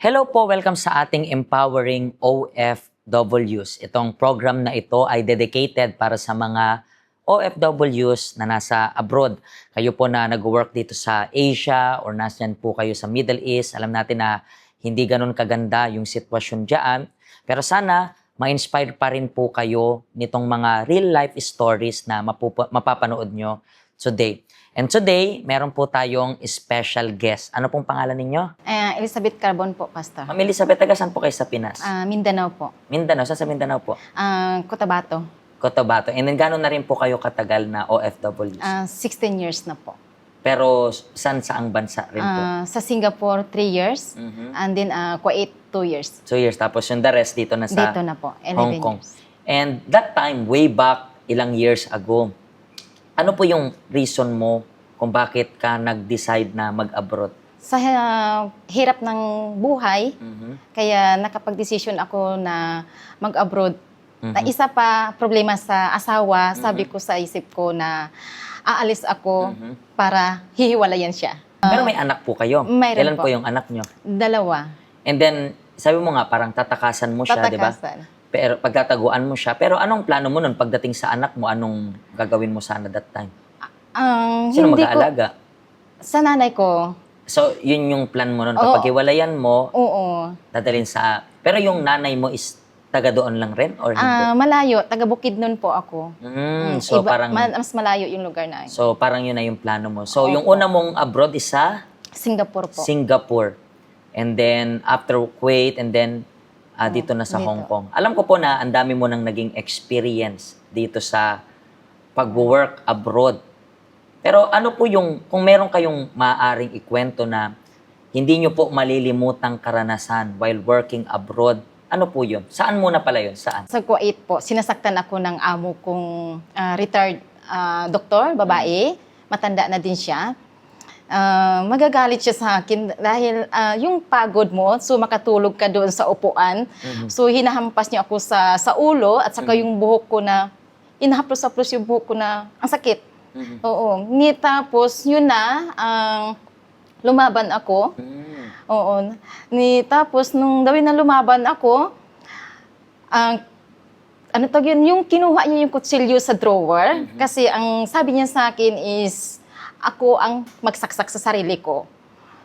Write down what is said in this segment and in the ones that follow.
Hello po, welcome sa ating Empowering OFWs. Itong program na ito ay dedicated para sa mga OFWs na nasa abroad. Kayo po na nag-work dito sa Asia or nasyan po kayo sa Middle East. Alam natin na hindi ganun kaganda yung sitwasyon dyan. Pero sana ma-inspire pa rin po kayo nitong mga real life stories na mapapanood nyo today. And today, meron po tayong special guest. Ano pong pangalan ninyo? Elizabeth Carbon po, Pastor. Ma'am Elizabeth, taga saan po kayo sa Pinas? Mindanao po. Mindanao? Saan sa Mindanao po? Cotabato. Cotabato. And then, gano'n na rin po kayo katagal na OFWs? 16 years na po. Pero, saang bansa rin po? Sa Singapore, 3 years. And then, Kuwait, 2 years. 2 years. Tapos yung the rest dito na sa Dito na po, 11 Hong Kong. years. And that time, way back, ilang years ago, ano po yung reason mo kung bakit ka nag-decide na mag-abroad? Sa hirap ng buhay, kaya nakapag-desisyon ako na mag-abroad. Na isa pa problema sa asawa, sabi ko sa isip ko na aalis ako para hihiwalayan siya. Pero may anak po kayo. Mayroon Kailan po po. yung anak nyo? 2. And then, sabi mo nga, parang tatakasan mo siya, di ba? Tatakasan. Pero pagtataguan mo siya. Pero anong plano mo nun pagdating sa anak mo? Anong gagawin mo sana that time? Sino Hindi mag-aalaga? Sa nanay ko. So, yun yung plan mo nun. Oo. Kapag hiwalayan mo, Oo. dadalhin sa... Pero yung nanay mo is taga doon lang rin? Or hindi? Malayo. Taga Bukidnon po ako. So, parang... Mas malayo yung lugar na yun. So, parang yun na yung plano mo. So, yung Opo. una mong abroad is sa Singapore po. Singapore. And then, after Kuwait, and then, dito na sa dito. Hong Kong. Alam ko po na ang dami mo nang naging experience dito sa pag-work abroad. Pero ano po yung, kung meron kayong maaaring ikwento na hindi nyo po malilimutang karanasan while working abroad, ano po yun? Saan muna pala yun? Saan? Sa Kuwait po, sinasaktan ako ng amo kong retired doktor, babae. Matanda na din siya. Magagalit siya sa akin dahil yung pagod mo, so makatulog ka doon sa upuan. So hinahampas niya ako sa ulo at saka yung buhok ko na, inahaplos-haplos yung buhok ko na, ang sakit. Oo. Tapos yun na, lumaban ako. Oo. Tapos nung gawin na lumaban ako, ano tawag yun, yung kinuha niya yung kutsilyo sa drawer. Kasi ang sabi niya sa akin is, ako ang magsaksak sa sarili ko.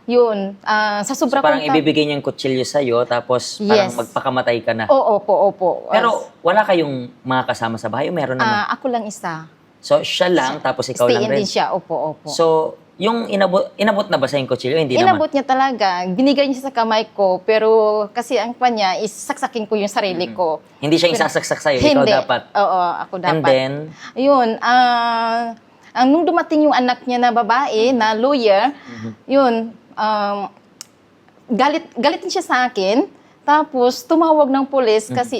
Yun. Sa So, sobra parang kong ibibigay niyang kutsilyo sa'yo, tapos parang Yes. magpakamatay ka na. Opo. Pero wala kayong mga kasama sa bahay o meron naman? Ako lang isa. So, siya lang, tapos ikaw lang Stay-in rin? din siya. Opo. So, yung inabot na ba sa yung kutsilyo? Hindi Inabot naman. niya talaga. Binigay niya sa kamay ko. Pero kasi ang kanya is saksakin ko yung sarili ko. Hindi siya yung sasaksak sa'yo, Hindi. ikaw dapat. Oo, ako dapat. And then, Yun, nung dumating yung anak niya na babae, na lawyer, yun, galit din siya sa akin. Tapos, tumawag ng pulis kasi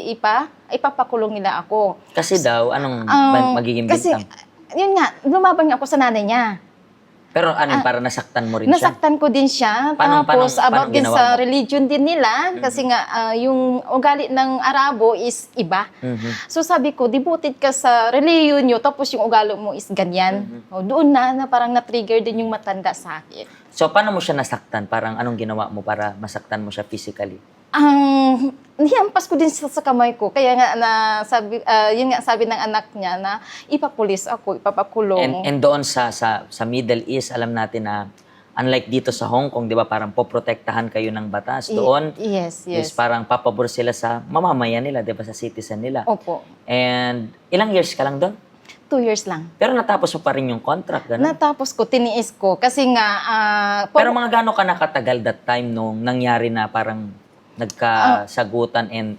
ipapakulong nila ako. kasi daw, anong magiging Kasi, bintang? yun nga, lumaban nga ako sa nanay niya. Pero ano, para nasaktan mo rin siya? Nasaktan ko din siya. Paano Tapos, about din ginawa sa mo? religion din nila. Kasi nga, yung ugali ng Arabo is iba. So sabi ko, devoted ka sa religion nyo, tapos yung ugali mo is ganyan. O, doon na parang na-trigger din yung matanda sa akin. So, paano mo siya nasaktan? Parang anong ginawa mo para masaktan mo siya physically? Nihampas ko din sa kamay ko. Kaya nga, yun nga sabi ng anak niya na ipapulis ako, ipapakulong. And doon sa Middle East, alam natin na unlike dito sa Hong Kong, di ba, parang poprotektahan kayo ng batas. Doon, Yes. is parang papabor sila sa mamamayan nila, di ba, sa citizen nila. Opo. And ilang years ka lang doon? 2 years lang. Pero natapos mo pa rin yung contract, gano'n? Natapos ko, tiniis ko. Kasi nga, Pero mga gano'n ka nakatagal that time nung nangyari na parang nagkasagutan and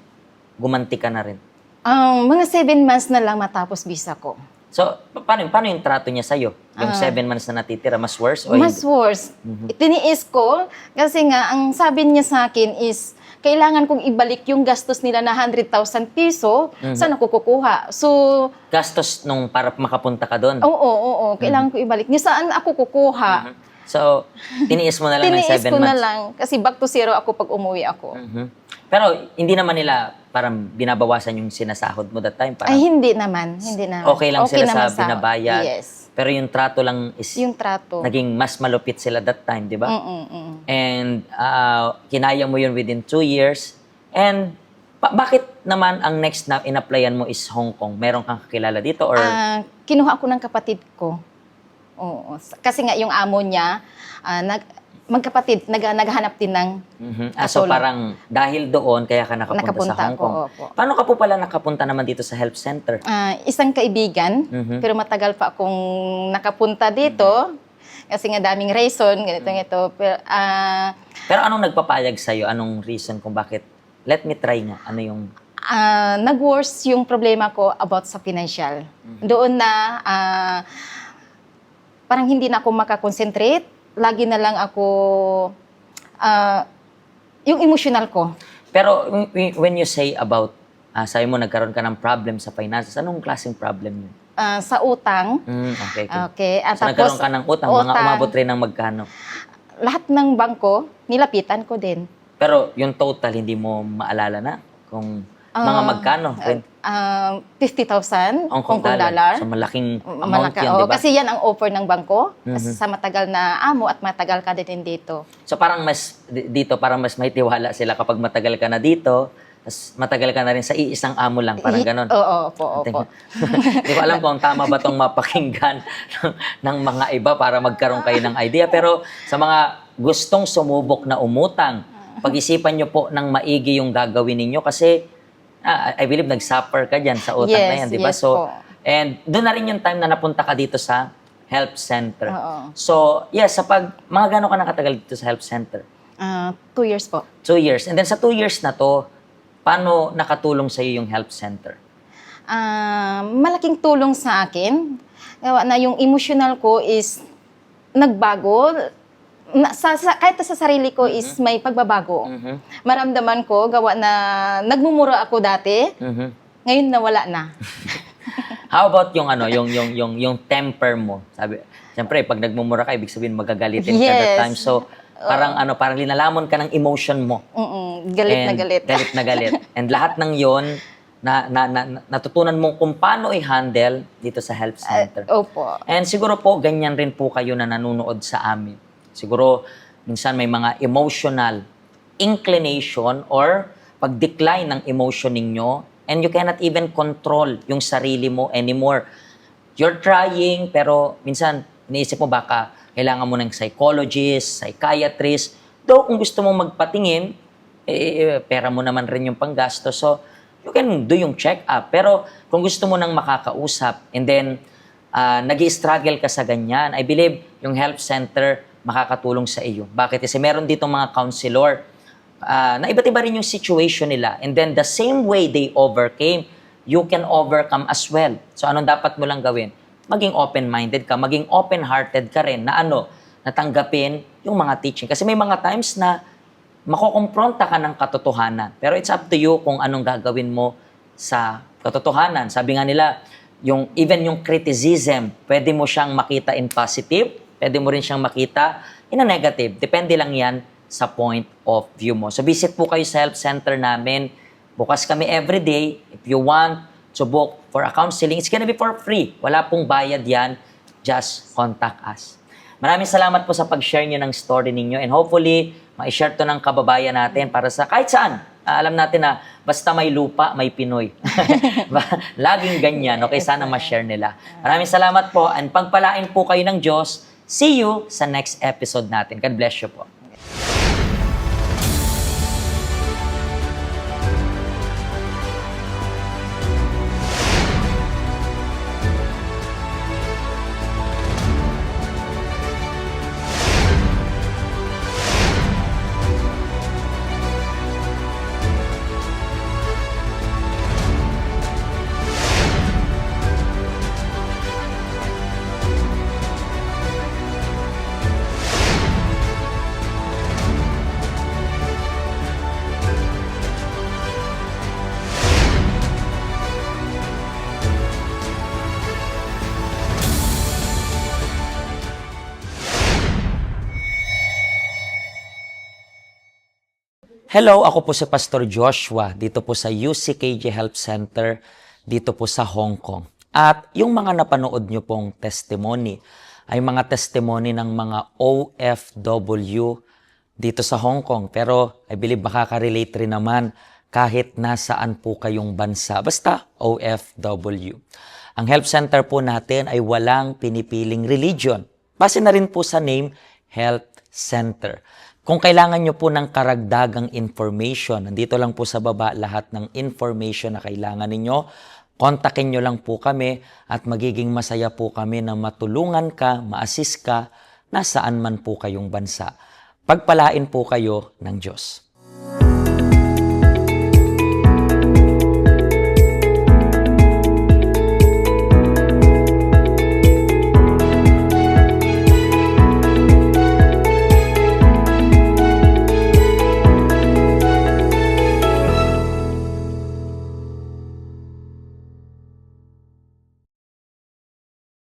gumanti ka na rin? mga 7 months na lang matapos visa ko. So, paano yung trato niya sa'yo? Yung 7 months na natitira, mas worse? O Mas hindi? worse. Tiniis ko kasi nga, ang sabi niya sa akin is, kailangan kong ibalik yung gastos nila na 100,000 piso, saan ako kukuha? So, Gastos nung para makapunta ka doon? oo, kailangan ko ibalik. Ni saan ako kukuha? So, tiniis mo na lang ng 7 months? Tiniis ko na lang kasi back to zero ako pag umuwi ako. Pero hindi naman nila parang binabawasan yung sinasahod mo that time. Parang Ay, hindi naman. Hindi naman. okay lang sila naman sa binabayad. Yes. Pero yung trato lang is Yung trato. naging mas malupit sila that time, di ba? Mm-mm. And kinaya mo yun within 2 years. And bakit naman ang next na in-applyan mo is Hong Kong? Meron kang kakilala dito? Or Kinuha ko ng kapatid ko. Oo. Kasi nga yung amo niya, magkapatid, naghahanap din ng So katulong. parang dahil doon, kaya ka nakapunta Nakapunta sa Hong ako, Kong. opo. Paano ka po pala nakapunta naman dito sa health center? Isang kaibigan, pero matagal pa akong nakapunta dito. Kasi nga daming reason, ganito. Pero anong nagpapayag sa'yo? Anong reason kung bakit? Let me try nga. Ano yung... Nag-worse yung problema ko about sa financial. Doon na parang hindi na ako makakonsentrate. Lagi na lang ako, yung emotional ko. Pero when you say about, sabi mo nagkaroon ka ng problem sa finances, anong klaseng problem yun? Sa utang. Okay. Okay. At So nagkaroon ka ng utang, mga utang. umabot rin ng magkano? Lahat ng bangko, nilapitan ko din. Pero yung total, hindi mo maalala na kung mga magkano? 50,000 Hong Kong dollar. So malaking amount yun, di ba? Kasi yan ang offer ng bangko. Kasi sa matagal na amo at matagal ka din dito. So parang dito, parang mas may tiwala sila kapag matagal ka na dito, tapos matagal ka na rin sa iisang amo lang, parang ganon. Opo. Hindi ko alam kung tama ba itong mapakinggan ng mga iba para magkaroon kayo ng idea. Pero sa mga gustong sumubok na umutang, pag-isipan nyo po ng maigi yung gagawin ninyo kasi I believe nag-suffer ka dyan sa utang na yan, di ba? Yes So, po. and doon na rin yung time na napunta ka dito sa health center. Oo. So, yes, mga gano'n ka nakatagal dito sa health center? 2 years po. 2 years. And then sa 2 years na to, paano nakatulong sa iyo yung health center? Malaking tulong sa akin. Gawa na yung emotional ko is nagbago. Kahit sa sarili ko is may pagbabago. Maramdaman ko, gawa na nagmumura ako dati, ngayon nawala na. How about yung yung temper mo? Sabi, siyempre pag nagmumura ka, ibig sabihin magagalitin ka that Yes. time. So, parang linalamon ka ng emotion mo. Galit na And galit. Galit na galit. And lahat ng yon natutunan mong kung paano i-handle dito sa health center. Opo. And siguro po, ganyan rin po kayo na nanonood sa amin. Siguro, minsan may mga emotional inclination or pag-decline ng emotion ninyo and you cannot even control yung sarili mo anymore. You're trying, pero minsan, iniisip mo baka kailangan mo ng psychologist, psychiatrist. Though, kung gusto mong magpatingin, pera mo naman rin yung panggasto. So, you can do yung check-up. Pero kung gusto mo nang makakausap and then nag-struggle ka sa ganyan, I believe yung health center makakatulong sa iyo. Bakit? Kasi meron ditong mga counselor na iba't iba rin yung situation nila. And then the same way they overcame, you can overcome as well. So anong dapat mo lang gawin? Maging open-minded ka, maging open-hearted ka rin na natanggapin yung mga teaching. Kasi may mga times na makukompronta ka ng katotohanan. Pero it's up to you kung anong gagawin mo sa katotohanan. Sabi nga nila, even yung criticism, pwede mo siyang makita in positive, pwede mo rin siyang makita in a negative. Depende lang yan sa point of view mo. So visit po kayo sa health center namin. Bukas kami everyday. If you want to book for a counseling, it's gonna be for free. Wala pong bayad yan. Just contact us. Maraming salamat po sa pag-share nyo ng story ninyo and hopefully, ma-share to ng kababayan natin para sa kahit saan. Alam natin na basta may lupa, may Pinoy. Laging ganyan. Okay, sana ma-share nila. Maraming salamat po and pagpalain po kayo ng Diyos. See you sa next episode natin. God bless you po. Hello, ako po si Pastor Joshua dito po sa UCKJ Health Center dito po sa Hong Kong. At yung mga napanood nyo pong testimony ay mga testimony ng mga OFW dito sa Hong Kong. Pero I believe makaka-relate rin naman kahit nasaan po kayong bansa. Basta OFW. Ang health center po natin ay walang pinipiling religion. Base na rin po sa name, Health Center. Kung kailangan nyo po ng karagdagang information, nandito lang po sa baba lahat ng information na kailangan ninyo. Kontakin nyo lang po kami at magiging masaya po kami na matulungan ka, ma-assist ka, nasaan man po kayong bansa. Pagpalain po kayo ng Diyos.